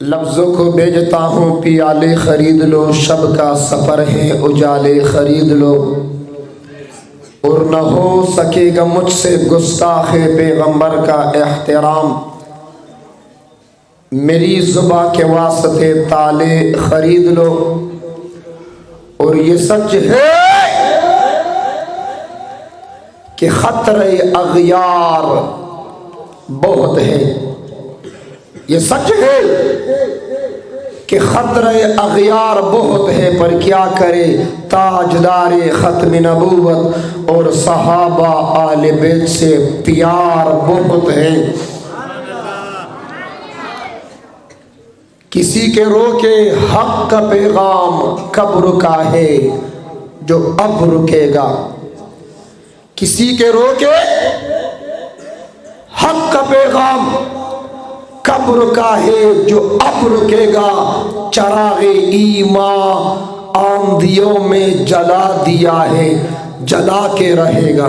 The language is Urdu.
لفظوں کو بھیجتا ہوں پیالے خرید لو، شب کا سفر ہے اجالے خرید لو، اور نہ ہو سکے گا مجھ سے گستاخ پیغمبر کا احترام۔ میری زباں کے واسطے تالے خرید لو، اور یہ سچ ہے کہ خطرے اغیار بہت ہے۔ یہ سچ ہے کہ خطرے اغیار بہت ہے، پر کیا کرے تاجدار ختم نبوت اور صحابہ آل بیت سے پیار بہت ہے۔ کسی کے روکے حق کا پیغام کب رکا ہے جو اب رکے گا، کسی کے روکے حق کا پیغام کب رکا ہے جو اب رکے گا۔ چراغ ایمان آندھیوں میں جلا دیا ہے، جلا کے رہے گا۔